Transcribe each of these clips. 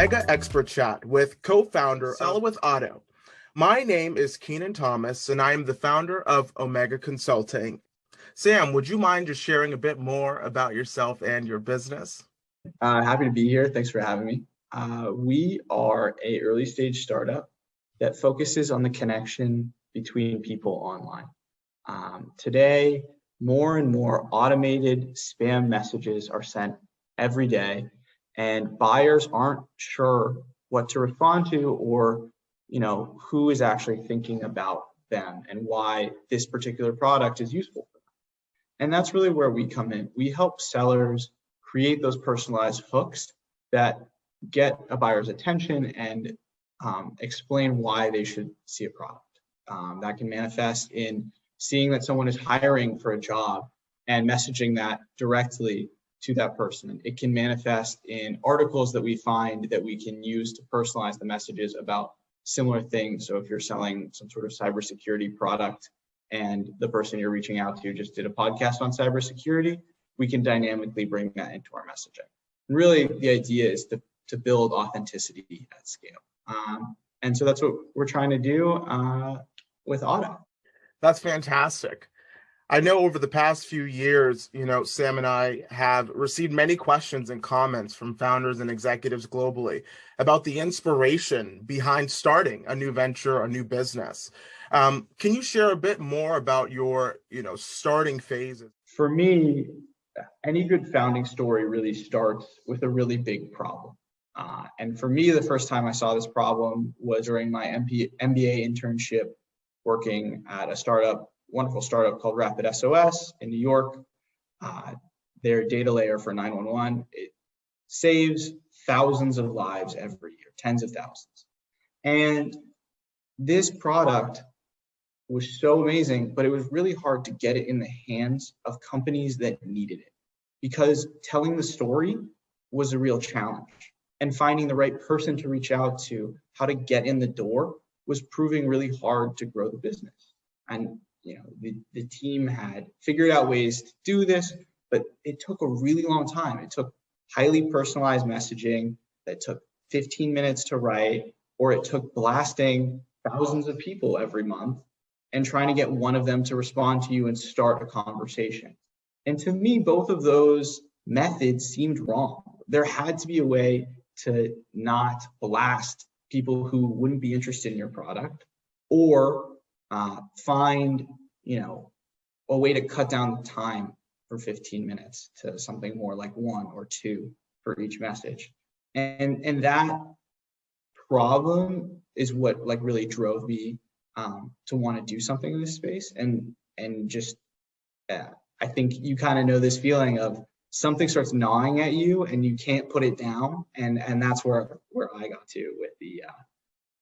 Omega Expert Chat with co-founder Sell with Auto. My name is Keenan Thomas, and I am the founder of Omega Consulting. Sam, would you mind just sharing a bit more about yourself and your business? Happy to be here. Thanks for having me. We are a early stage startup that focuses on the connection between people online. Today, more and more automated spam messages are sent every day, and buyers aren't sure what to respond to or who is actually thinking about them and why this particular product is useful for them. And that's really where we come in. We help sellers create those personalized hooks that get a buyer's attention and explain why they should see a product. That can manifest in seeing that someone is hiring for a job and messaging that directly to that person. It can manifest in articles that we find that we can use to personalize the messages about similar things. So if you're selling some sort of cybersecurity product and the person you're reaching out to just did a podcast on cybersecurity, we can dynamically bring that into our messaging. And really, the idea is to build authenticity at scale. And so that's what we're trying to do with Auto. That's fantastic. I know over the past few years, Sam and I have received many questions and comments from founders and executives globally about the inspiration behind starting a new venture, a new business. Can you share a bit more about your, starting phases? For me, any good founding story really starts with a really big problem. And for me, the first time I saw this problem was during my MBA internship working at a wonderful startup called Rapid SOS in New York. Their data layer for 911, it saves thousands of lives every year, tens of thousands. And this product was so amazing, but it was really hard to get it in the hands of companies that needed it because telling the story was a real challenge. And finding the right person to reach out to, how to get in the door, was proving really hard to grow the business. And the team had figured out ways to do this, but it took a really long time. It took highly personalized messaging that took 15 minutes to write, or it took blasting thousands of people every month and trying to get one of them to respond to you and start a conversation. And to me, both of those methods seemed wrong. There had to be a way to not blast people who wouldn't be interested in your product, or find a way to cut down the time for 15 minutes to something more like 1 or 2 for each message. And that problem is what really drove me to want to do something in this space. And just I think you kind of know this feeling of something starts gnawing at you and you can't put it down. And that's where I got to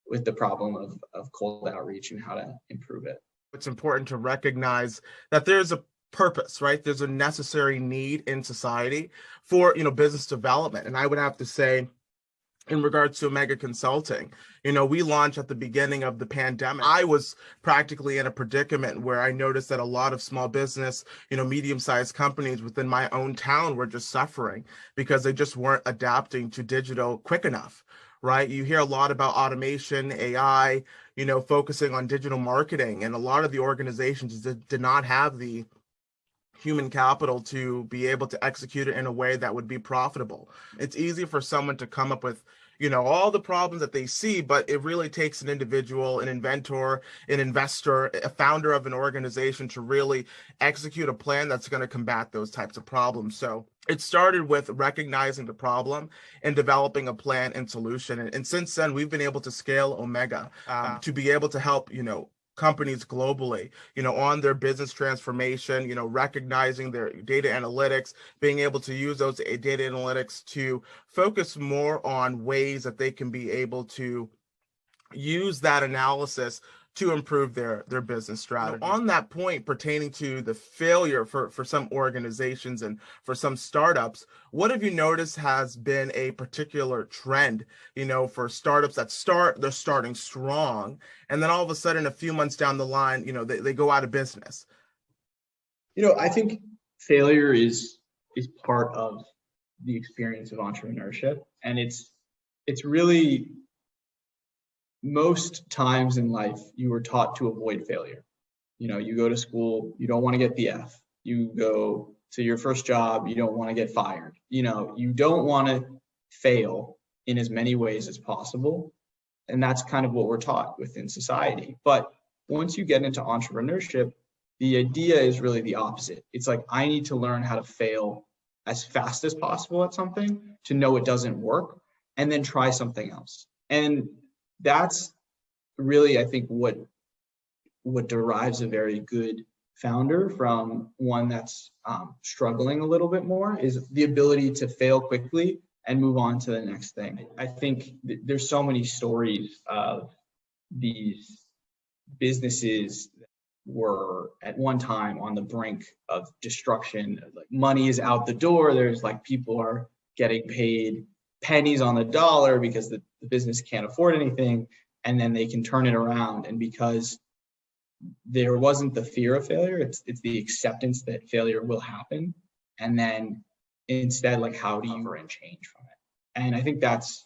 with the problem of cold outreach and how to improve it. It's important to recognize that there's a purpose, right? There's a necessary need in society for, business development. And I would have to say, in regards to Omega Consulting, we launched at the beginning of the pandemic. I was practically in a predicament where I noticed that a lot of small business, medium-sized companies within my own town were just suffering because they just weren't adapting to digital quick enough, right? You hear a lot about automation, AI, focusing on digital marketing, and a lot of the organizations did not have the human capital to be able to execute it in a way that would be profitable. It's easy for someone to come up with, all the problems that they see, but it really takes an individual, an inventor, an investor, a founder of an organization to really execute a plan that's going to combat those types of problems. So it started with recognizing the problem and developing a plan and solution. And since then, we've been able to scale Omega to be able to help, companies globally, on their business transformation, recognizing their data analytics, being able to use those data analytics to focus more on ways that they can be able to use that analysis to improve their business strategy. On that point pertaining to the failure for some organizations and for some startups, what have you noticed has been a particular trend, for startups that they're starting strong, and then all of a sudden, a few months down the line, they go out of business? I think failure is part of the experience of entrepreneurship, and it's it's really, most times in life, you were taught to avoid failure. You go to school, you don't want to get the F. You go to your first job, you don't want to get fired. You don't want to fail in as many ways as possible. And that's kind of what we're taught within society. But once you get into entrepreneurship, the idea is really the opposite. It's like, I need to learn how to fail as fast as possible at something to know it doesn't work, and then try something else. And that's really, I think, what derives a very good founder from one that's struggling a little bit more, is the ability to fail quickly and move on to the next thing. I think there's so many stories of these businesses that were at one time on the brink of destruction. Like, money is out the door. There's like, people are getting paid pennies on the dollar because the business can't afford anything, and then they can turn it around. And because there wasn't the fear of failure, it's the acceptance that failure will happen. And then instead, like, how do you recover and change from it? And I think that's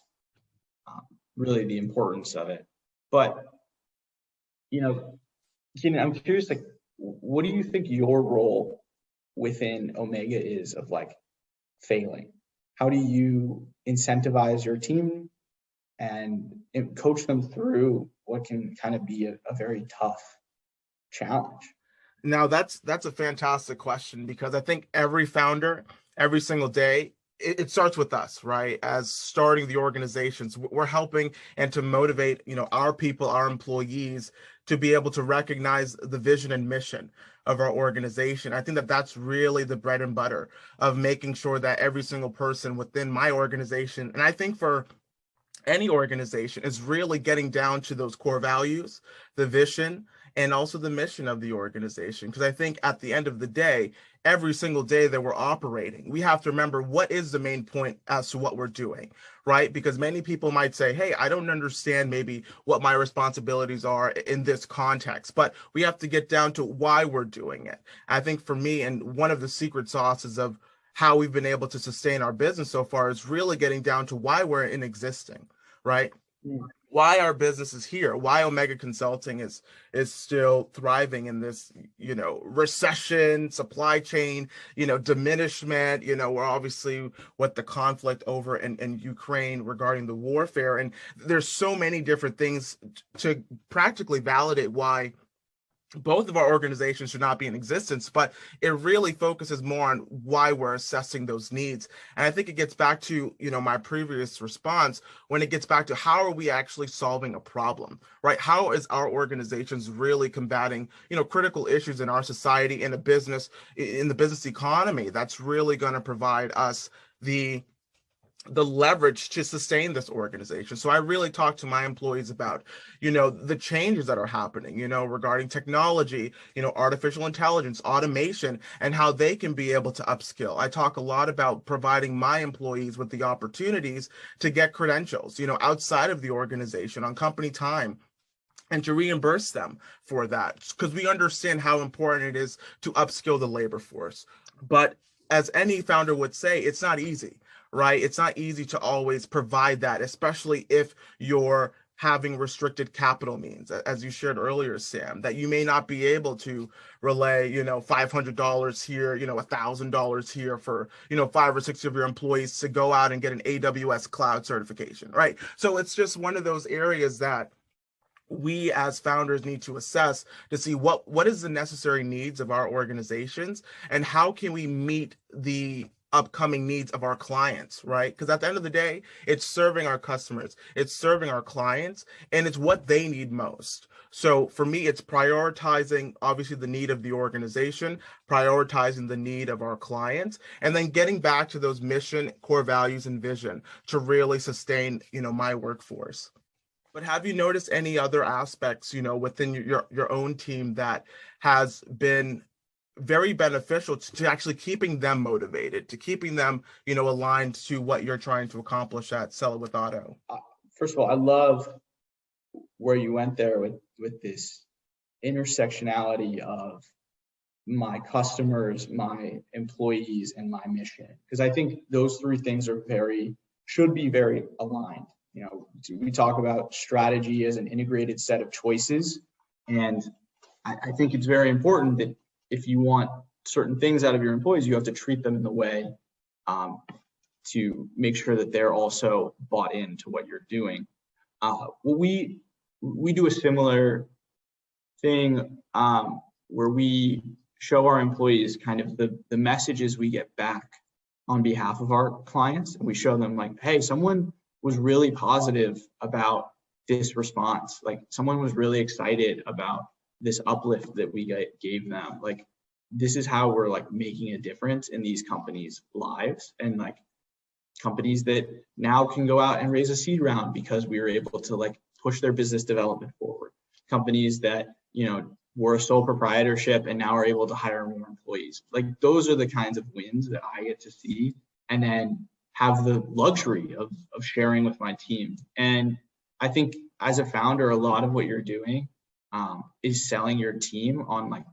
really the importance of it. But, Keenan, I'm curious, like, what do you think your role within Omega is of like failing? How do you incentivize your team and coach them through what can kind of be a very tough challenge? Now that's a fantastic question, because I think every founder, every single day, it starts with us, right? As starting the organizations, we're helping and to motivate, our people, our employees, to be able to recognize the vision and mission of our organization. I think that that's really the bread and butter of making sure that every single person within my organization, and I think for any organization, is really getting down to those core values, the vision, and also the mission of the organization. Because I think at the end of the day, every single day that we're operating, we have to remember what is the main point as to what we're doing, right? Because many people might say, hey, I don't understand maybe what my responsibilities are in this context, but we have to get down to why we're doing it. I think for me, and one of the secret sauces of how we've been able to sustain our business so far, is really getting down to why we're in existing, right? Mm. Why our business is here, why Omega Consulting is still thriving in this, recession, supply chain, diminishment. We're obviously with the conflict over in Ukraine regarding the warfare, and there's so many different things to practically validate why both of our organizations should not be in existence, but it really focuses more on why we're assessing those needs. And I think it gets back to, my previous response, when it gets back to how are we actually solving a problem, right? How is our organizations really combating, critical issues in our society, in the business economy, that's really going to provide us the leverage to sustain this organization. So I really talk to my employees about, the changes that are happening, regarding technology, artificial intelligence, automation, and how they can be able to upskill. I talk a lot about providing my employees with the opportunities to get credentials, outside of the organization on company time, and to reimburse them for that, because we understand how important it is to upskill the labor force. But as any founder would say, it's not easy, right? It's not easy to always provide that, especially if you're having restricted capital means, as you shared earlier, Sam, that you may not be able to relay, $500 here, $1,000 here for, 5 or 6 of your employees to go out and get an AWS cloud certification, right? So it's just one of those areas that we as founders need to assess to see what is the necessary needs of our organizations, and how can we meet the upcoming needs of our clients, right? Because at the end of the day, it's serving our customers, it's serving our clients, and it's what they need most. So for me, it's prioritizing obviously the need of the organization, prioritizing the need of our clients, and then getting back to those mission, core values, and vision to really sustain, my workforce. But have you noticed any other aspects, within your own team that has been very beneficial to actually keeping them motivated, to keeping them, aligned to what you're trying to accomplish at Sell It with Auto? First of all, I love where you went there with this intersectionality of my customers, my employees, and my mission, because I think those three things should be very aligned. we talk about strategy as an integrated set of choices. And I think it's very important that if you want certain things out of your employees, you have to treat them in the way to make sure that they're also bought into what you're doing. We do a similar thing where we show our employees kind of the messages we get back on behalf of our clients. And we show them like, hey, someone was really positive about this response. Like someone was really excited about this uplift that we gave them. Like, this is how we're like making a difference in these companies' lives, and like companies that now can go out and raise a seed round because we were able to like push their business development forward. Companies that, were a sole proprietorship and now are able to hire more employees. Like those are the kinds of wins that I get to see and then have the luxury of sharing with my team. And I think as a founder, a lot of what you're doing is selling your team on like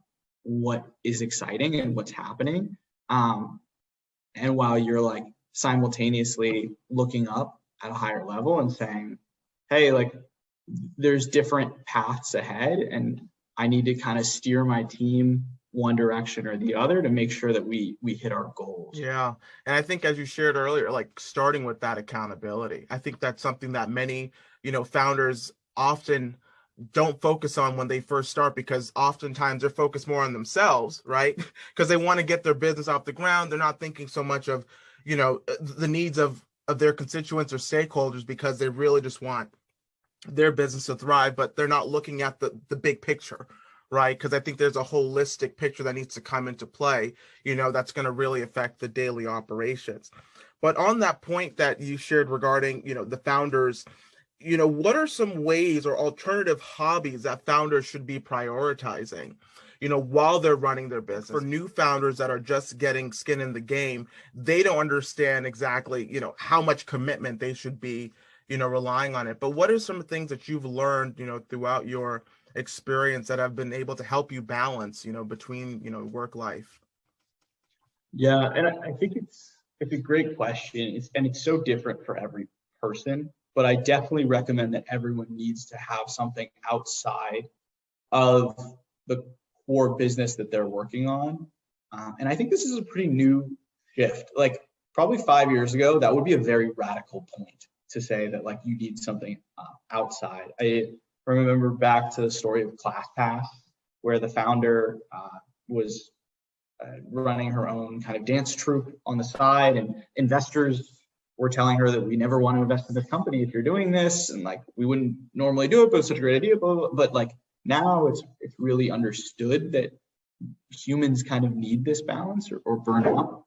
what is exciting and what's happening. And while you're like simultaneously looking up at a higher level and saying, hey, like there's different paths ahead and I need to kind of steer my team one direction or the other to make sure that we hit our goals. Yeah. And I think as you shared earlier, like starting with that accountability, I think that's something that many, founders often don't focus on when they first start, because oftentimes they're focused more on themselves, right? Because they want to get their business off the ground. They're not thinking so much of, the needs of their constituents or stakeholders, because they really just want their business to thrive, but they're not looking at the big picture, right? Because I think there's a holistic picture that needs to come into play, that's going to really affect the daily operations. But on that point that you shared regarding, the founders, what are some ways or alternative hobbies that founders should be prioritizing, while they're running their business? For new founders that are just getting skin in the game, they don't understand exactly, how much commitment they should be, relying on it. But what are some things that you've learned, throughout your experience that have been able to help you balance, between, work life? Yeah, and I think it's a great question. It's so different for every person, but I definitely recommend that everyone needs to have something outside of the core business that they're working on. And I think this is a pretty new shift. Like probably 5 years ago, that would be a very radical point to say that like you need something outside. I remember back to the story of ClassPass, where the founder was running her own kind of dance troupe on the side, and investors were telling her that we never want to invest in this company if you're doing this, and like we wouldn't normally do it, but it's such a great idea. But like now it's really understood that humans kind of need this balance or burn out.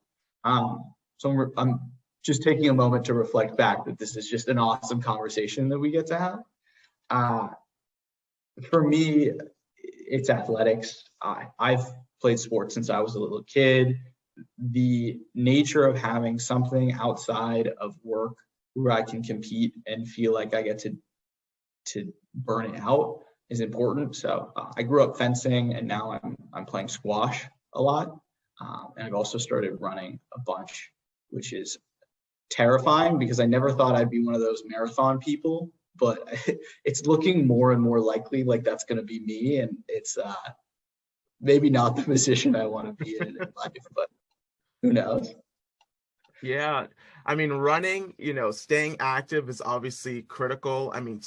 So I'm just taking a moment to reflect back that this is just an awesome conversation that we get to have. For me, it's athletics. I've played sports since I was a little kid. The nature of having something outside of work where I can compete and feel like I get to burn it out is important. So I grew up fencing, and now I'm playing squash a lot. And I've also started running a bunch, which is terrifying because I never thought I'd be one of those marathon people, but it's looking more and more likely like that's going to be me. And it's maybe not the position I want to be in life, but who knows? Yeah. I mean, running, staying active is obviously critical. I mean,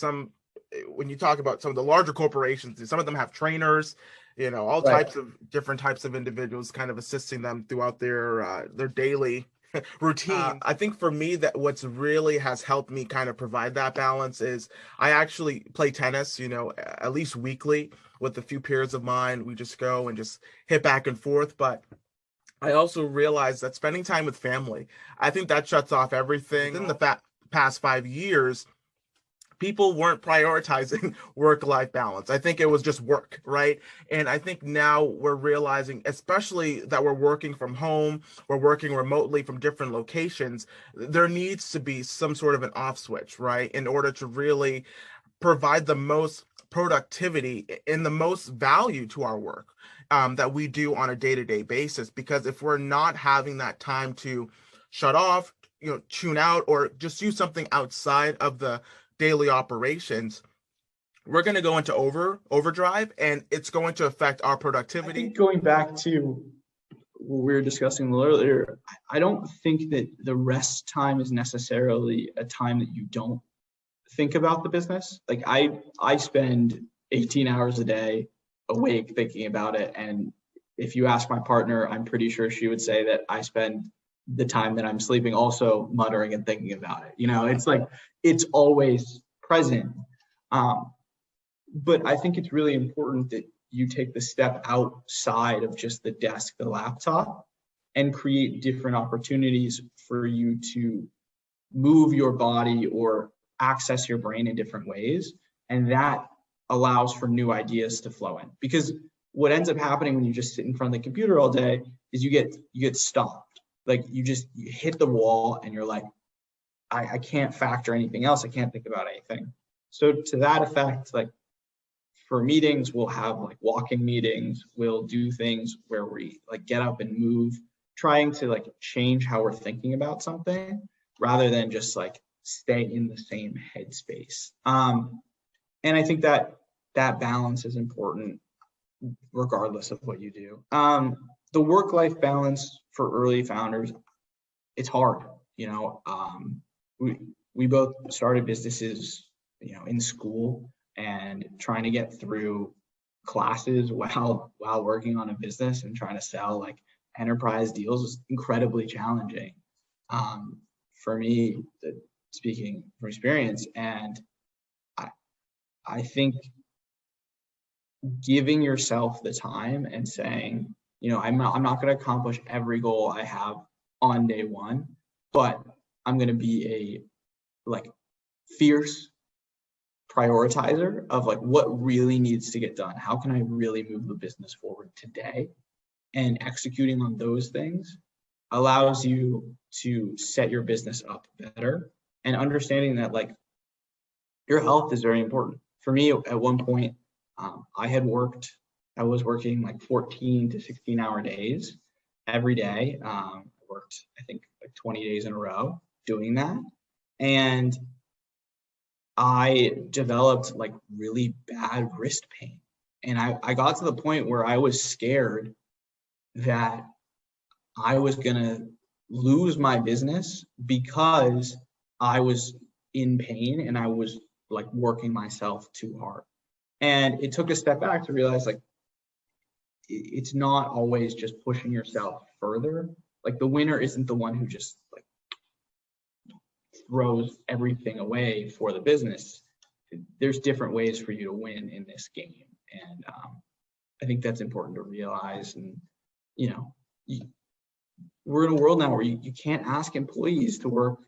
when you talk about some of the larger corporations, some of them have trainers, all Right. types of different types of individuals kind of assisting them throughout their daily routine. I think for me, that what's really has helped me kind of provide that balance is I actually play tennis, at least weekly with a few peers of mine. We just go and just hit back and forth. But I also realized that spending time with family, I think that shuts off everything. In the past 5 years, people weren't prioritizing work-life balance. I think it was just work, right? And I think now we're realizing, especially that we're working from home, we're working remotely from different locations, there needs to be some sort of an off switch, right? In order to really provide the most productivity and the most value to our work that we do on a day-to-day basis. Because if we're not having that time to shut off, tune out or just use something outside of the daily operations, we're going to go into overdrive, and it's going to affect our I productivity. think going back to what we were discussing a little earlier, I don't think that the rest time is necessarily a time that you don't think about the business. Like I spend 18 hours a day awake thinking about it. And if you ask my partner, I'm pretty sure she would say that I spend the time that I'm sleeping also muttering and thinking about it. It's like, it's always present. But I think it's really important that you take the step outside of just the desk, the laptop, and create different opportunities for you to move your body or access your brain in different ways. And that allows for new ideas to flow in. Because what ends up happening when you just sit in front of the computer all day is you get stopped. Like you hit the wall and you're like, I can't factor anything else. I can't think about anything. So to that effect, like for meetings, we'll have like walking meetings. We'll do things where we like get up and move, trying to like change how we're thinking about something rather than just like stay in the same headspace. And I think that balance is important regardless of what you do. The work-life balance for early founders, it's hard. We both started businesses, in school, and trying to get through classes while working on a business and trying to sell like enterprise deals was incredibly challenging. For me, speaking from experience, and I think giving yourself the time and saying, I'm not going to accomplish every goal I have on day one, but I'm going to be a like fierce prioritizer of like what really needs to get done. How can I really move the business forward today? And executing on those things allows you to set your business up better, and understanding that like your health is very important. For me, at one point, I was working like 14 to 16-hour days every day. I worked, I think, like 20 days in a row doing that. And I developed like really bad wrist pain. And I got to the point where I was scared that I was going to lose my business because I was in pain and I was like working myself too hard. And it took a step back to realize like it's not always just pushing yourself further. Like the winner isn't the one who just like throws everything away for the business. There's different ways for you to win in this game. And I think that's important to realize. And, we're in a world now where you can't ask employees to work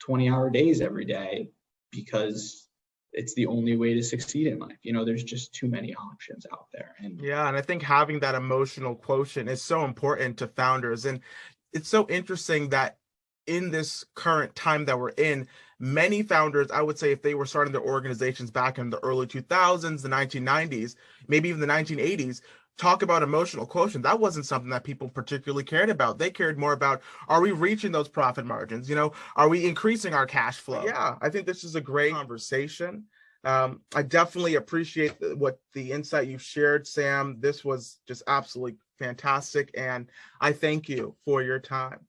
20-hour days every day because it's the only way to succeed in life. There's just too many options out there. And I think having that emotional quotient is so important to founders. And it's so interesting that in this current time that we're in, many founders, I would say, if they were starting their organizations back in the early 2000s, the 1990s, maybe even the 1980s, talk about emotional quotient. That wasn't something that people particularly cared about. They cared more about, are we reaching those profit margins? Are we increasing our cash flow? Yeah, I think this is a great conversation. I definitely appreciate what the insight you've shared, Sam. This was just absolutely fantastic, and I thank you for your time.